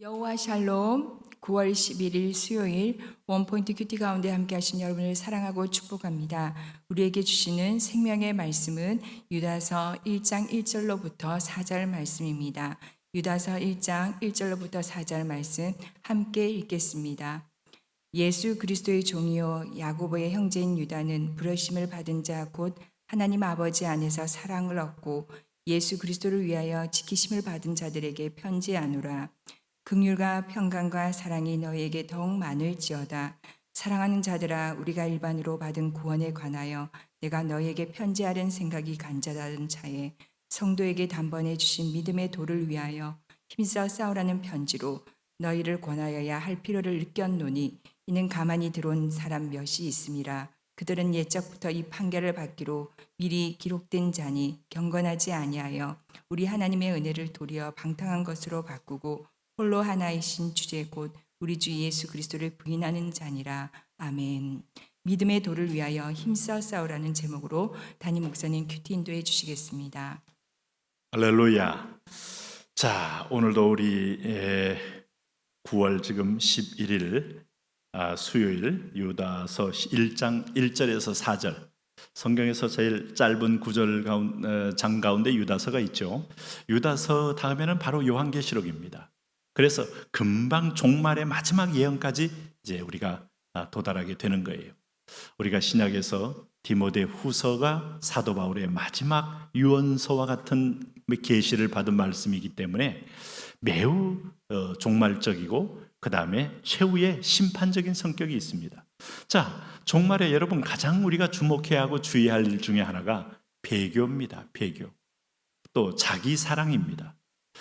여호와 샬롬 9월 11일 수요일 원포인트 큐티 가운데 함께 하신 여러분을 사랑하고 축복합니다. 우리에게 주시는 생명의 말씀은 유다서 1장 1절로부터 4절 말씀입니다. 유다서 1장 1절로부터 4절 말씀 함께 읽겠습니다. 예수 그리스도의 종이요 야고보의 형제인 유다는 부르심을 받은 자 곧 하나님 아버지 안에서 사랑을 얻고 예수 그리스도를 위하여 지키심을 받은 자들에게 편지하노라. 긍휼과 평강과 사랑이 너희에게 더욱 많을지어다. 사랑하는 자들아, 우리가 일반으로 받은 구원에 관하여 내가 너희에게 편지하려는 생각이 간절하던 차에 성도에게 단번에 주신 믿음의 도를 위하여 힘써 싸우라는 편지로 너희를 권하여야 할 필요를 느꼈노니 이는 가만히 들어온 사람 몇이 있음이라. 그들은 옛적부터 이 판결을 받기로 미리 기록된 자니 경건하지 아니하여 우리 하나님의 은혜를 도리어 방탕한 것으로 바꾸고 홀로 하나이신 주제 곧 우리 주 예수 그리스도를 부인하는 자니라. 아멘. 믿음의 도를 위하여 힘써 싸우라는 제목으로 담임 목사님 큐티 인도해 주시겠습니다. 할렐루야. 자, 오늘도 우리 9월 지금 11일 수요일 유다서 1장 1절에서 4절 성경에서 제일 짧은 장 가운데 유다서가 있죠. 유다서 다음에는 바로 요한계시록입니다. 그래서 금방 종말의 마지막 예언까지 이제 우리가 도달하게 되는 거예요. 우리가 신약에서 디모데 후서가 사도 바울의 마지막 유언서와 같은 계시를 받은 말씀이기 때문에 매우 종말적이고 그 다음에 최후의 심판적인 성격이 있습니다. 자, 종말에 여러분 가장 우리가 주목해야 하고 주의해야 할 일 중에 하나가 배교입니다. 배교. 또 자기 사랑입니다.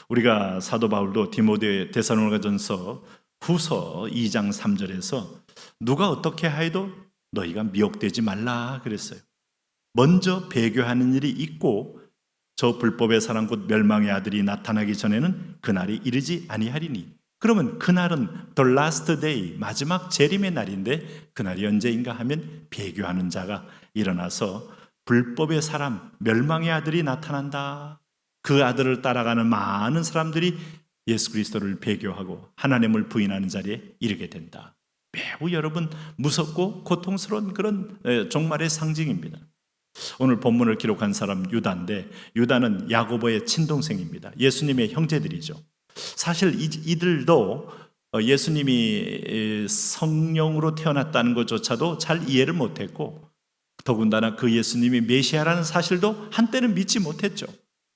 우리가 사도 바울도 디모데 데살로니가전서 후서 2장 3절에서 누가 어떻게 하여도 너희가 미혹되지 말라 그랬어요. 먼저 배교하는 일이 있고 저 불법의 사랑 곧 멸망의 아들이 나타나기 전에는 그날이 이르지 아니하리니. 그러면 그날은 the last day, 마지막 재림의 날인데 그날이 언제인가 하면 배교하는 자가 일어나서 불법의 사람, 멸망의 아들이 나타난다. 그 아들을 따라가는 많은 사람들이 예수 그리스도를 배교하고 하나님을 부인하는 자리에 이르게 된다. 매우 여러분 무섭고 고통스러운 그런 종말의 상징입니다. 오늘 본문을 기록한 사람 유다인데 유다는 야고보의 친동생입니다. 예수님의 형제들이죠. 사실 이들도 예수님이 성령으로 태어났다는 것조차도 잘 이해를 못했고 더군다나 그 예수님이 메시아라는 사실도 한때는 믿지 못했죠.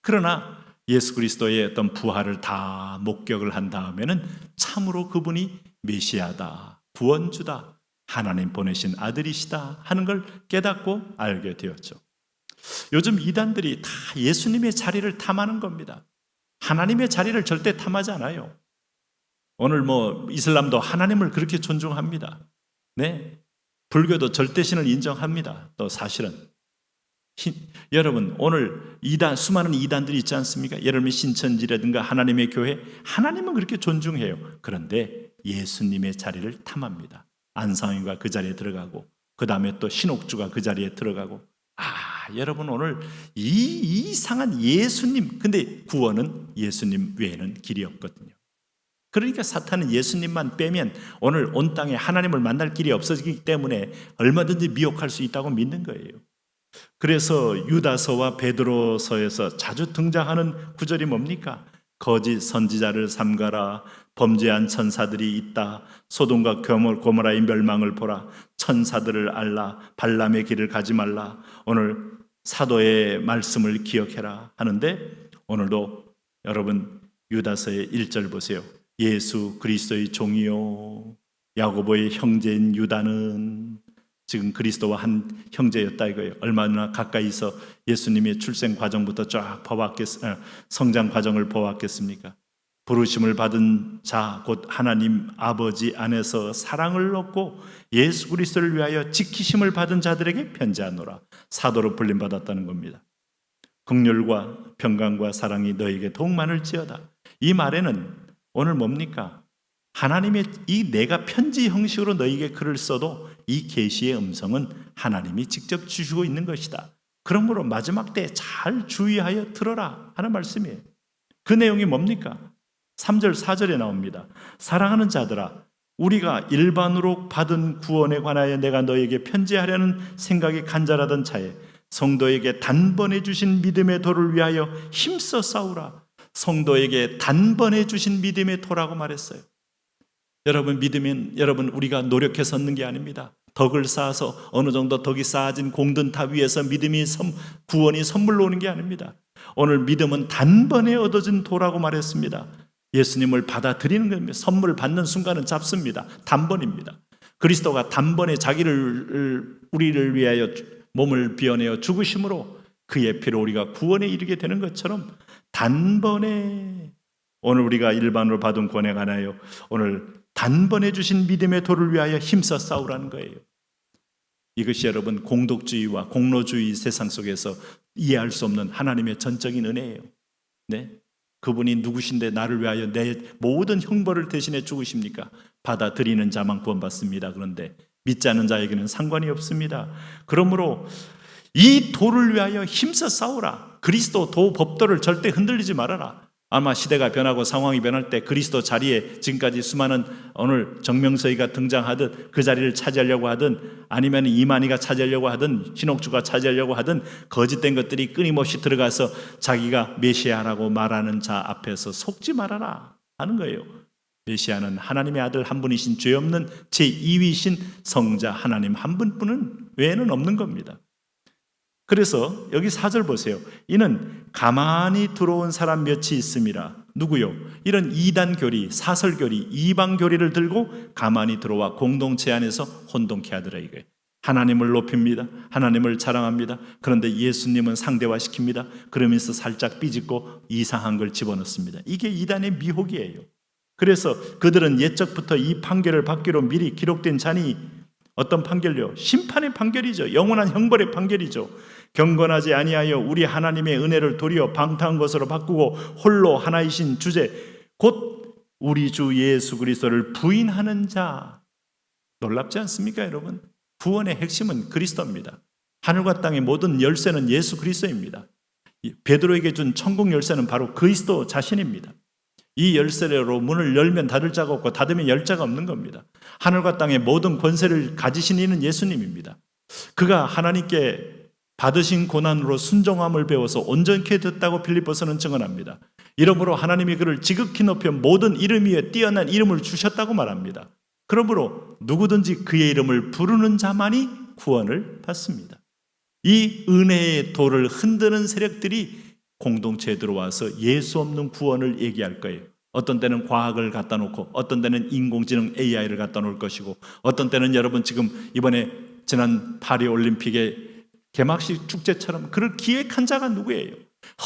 그러나 예수 그리스도의 어떤 부활을 다 목격을 한 다음에는 참으로 그분이 메시아다, 구원주다, 하나님 보내신 아들이시다 하는 걸 깨닫고 알게 되었죠. 요즘 이단들이 다 예수님의 자리를 탐하는 겁니다. 하나님의 자리를 절대 탐하지 않아요. 오늘 이슬람도 하나님을 그렇게 존중합니다. 네, 불교도 절대신을 인정합니다. 또 사실은 여러분 오늘 수많은 이단들이 있지 않습니까? 예를 들면 신천지라든가 하나님의 교회, 하나님은 그렇게 존중해요. 그런데 예수님의 자리를 탐합니다. 안상인과 그 자리에 들어가고 그 다음에 또 신옥주가 그 자리에 들어가고 여러분 오늘 이 이상한 예수님, 근데 구원은 예수님 외에는 길이 없거든요. 그러니까 사탄은 예수님만 빼면 오늘 온 땅에 하나님을 만날 길이 없어지기 때문에 얼마든지 미혹할 수 있다고 믿는 거예요. 그래서 유다서와 베드로서에서 자주 등장하는 구절이 뭡니까? 거짓 선지자를 삼가라. 범죄한 천사들이 있다. 소돔과 고모라의 멸망을 보라. 천사들을 알라. 발람의 길을 가지 말라. 오늘 사도의 말씀을 기억해라 하는데 오늘도 여러분 유다서의 1절 보세요. 예수 그리스도의 종이요 야고보의 형제인 유다는 지금 그리스도와 한 형제였다 이거예요. 얼마나 가까이서 예수님의 출생 과정부터 쫙 성장 과정을 보았겠습니까? 부르심을 받은 자 곧 하나님 아버지 안에서 사랑을 얻고 예수 그리스도를 위하여 지키심을 받은 자들에게 편지하노라. 사도로 불림받았다는 겁니다. 긍휼과 평강과 사랑이 너에게 더욱 많을지어다. 이 말에는 오늘 뭡니까? 하나님의 내가 편지 형식으로 너에게 글을 써도 이 계시의 음성은 하나님이 직접 주시고 있는 것이다. 그러므로 마지막 때에 잘 주의하여 들어라 하는 말씀이에요. 그 내용이 뭡니까? 3절 4절에 나옵니다. 사랑하는 자들아, 우리가 일반으로 받은 구원에 관하여 내가 너에게 편지하려는 생각이 간절하던 차에 성도에게 단번에 주신 믿음의 도를 위하여 힘써 싸우라. 성도에게 단번에 주신 믿음의 도라고 말했어요. 여러분, 믿으면 여러분 우리가 노력해서 얻는 게 아닙니다. 덕을 쌓아서 어느 정도 덕이 쌓아진 공든탑 위에서 구원이 선물로 오는 게 아닙니다. 오늘 믿음은 단번에 얻어진 도라고 말했습니다. 예수님을 받아들이는 겁니다. 선물 받는 순간은 잡습니다. 단번입니다. 그리스도가 단번에 우리를 위하여 몸을 비워내어 죽으심으로 그의 피로 우리가 구원에 이르게 되는 것처럼 단번에 오늘 우리가 일반으로 받은 구원에 관하여 오늘 단번에 주신 믿음의 도를 위하여 힘써 싸우라는 거예요. 이것이 여러분 공덕주의와 공로주의 세상 속에서 이해할 수 없는 하나님의 전적인 은혜예요. 네? 그분이 누구신데 나를 위하여 내 모든 형벌을 대신해 죽으십니까? 받아들이는 자만 구원받습니다. 그런데 믿지 않는 자에게는 상관이 없습니다. 그러므로 이 도를 위하여 힘써 싸우라. 그리스도 도 법도를 절대 흔들리지 말아라. 아마 시대가 변하고 상황이 변할 때 그리스도 자리에 지금까지 수많은 오늘 정명서이가 등장하듯 그 자리를 차지하려고 하든 아니면 이만희가 차지하려고 하든 신옥주가 차지하려고 하든 거짓된 것들이 끊임없이 들어가서 자기가 메시아라고 말하는 자 앞에서 속지 말아라 하는 거예요. 메시아는 하나님의 아들 한 분이신 죄 없는 제2위신 성자 하나님 한 분뿐은 외에는 없는 겁니다. 그래서 여기 4절 보세요. 이는 가만히 들어온 사람 몇이 있음이라. 누구요? 이런 이단 교리, 사설 교리, 이방 교리를 들고 가만히 들어와 공동체 안에서 혼동케 하더라 이거예요. 하나님을 높입니다. 하나님을 자랑합니다. 그런데 예수님은 상대화시킵니다. 그러면서 살짝 삐짓고 이상한 걸 집어넣습니다. 이게 이단의 미혹이에요. 그래서 그들은 옛적부터 이 판결을 받기로 미리 기록된 자니 어떤 판결요? 심판의 판결이죠. 영원한 형벌의 판결이죠. 경건하지 아니하여 우리 하나님의 은혜를 도리어 방탕한 것으로 바꾸고 홀로 하나이신 주제 곧 우리 주 예수 그리스도를 부인하는 자. 놀랍지 않습니까, 여러분? 구원의 핵심은 그리스도입니다. 하늘과 땅의 모든 열쇠는 예수 그리스도입니다. 베드로에게 준 천국 열쇠는 바로 그리스도 자신입니다. 이 열쇠로 문을 열면 닫을 자가 없고 닫으면 열 자가 없는 겁니다. 하늘과 땅의 모든 권세를 가지신 이는 예수님입니다. 그가 하나님께 받으신 고난으로 순종함을 배워서 온전케 됐다고 빌립보서는 증언합니다. 이러므로 하나님이 그를 지극히 높여 모든 이름 위에 뛰어난 이름을 주셨다고 말합니다. 그러므로 누구든지 그의 이름을 부르는 자만이 구원을 받습니다. 이 은혜의 도를 흔드는 세력들이 공동체에 들어와서 예수 없는 구원을 얘기할 거예요. 어떤 때는 과학을 갖다 놓고 어떤 때는 인공지능 AI를 갖다 놓을 것이고 어떤 때는 여러분 지금 이번에 지난 파리올림픽의 개막식 축제처럼 그를 기획한 자가 누구예요?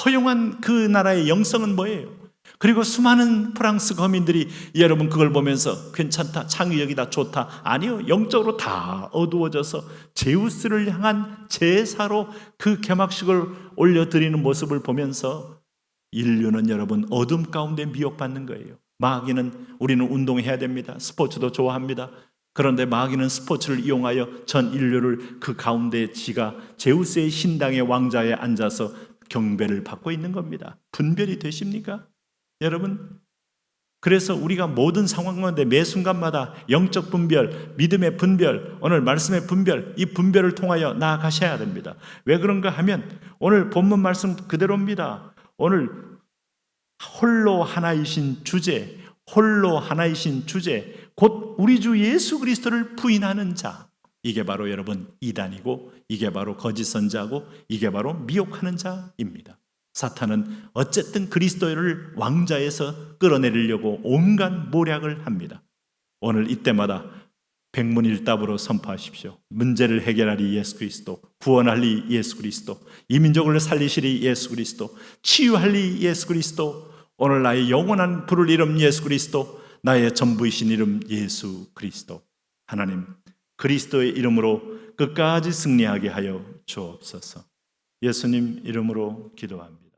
허용한 그 나라의 영성은 뭐예요? 그리고 수많은 프랑스 거민들이 여러분 그걸 보면서 괜찮다, 창의적이다, 좋다. 아니요, 영적으로 다 어두워져서 제우스를 향한 제사로 그 개막식을 올려드리는 모습을 보면서 인류는 여러분 어둠 가운데 미혹받는 거예요. 마귀는 우리는 운동해야 됩니다. 스포츠도 좋아합니다. 그런데 마귀는 스포츠를 이용하여 전 인류를 그 가운데 지가 제우스의 신당의 왕자에 앉아서 경배를 받고 있는 겁니다. 분별이 되십니까? 여러분, 그래서 우리가 모든 상황 가운데 매 순간마다 영적 분별, 믿음의 분별, 오늘 말씀의 분별, 이 분별을 통하여 나아가셔야 됩니다. 왜 그런가 하면 오늘 본문 말씀 그대로입니다. 오늘 홀로 하나이신 주제, 곧 우리 주 예수 그리스도를 부인하는 자. 이게 바로 여러분 이단이고 이게 바로 거짓 선자고 이게 바로 미혹하는 자입니다. 사탄은 어쨌든 그리스도를 왕자에서 끌어내리려고 온갖 모략을 합니다. 오늘 이때마다 백문일답으로 선포하십시오. 문제를 해결하리 예수 그리스도, 구원하리 예수 그리스도, 이 민족을 살리시리 예수 그리스도, 치유하리 예수 그리스도, 오늘 나의 영원한 부를 이름 예수 그리스도, 나의 전부이신 이름 예수 그리스도. 하나님, 그리스도의 이름으로 끝까지 승리하게 하여 주옵소서. 예수님 이름으로 기도합니다.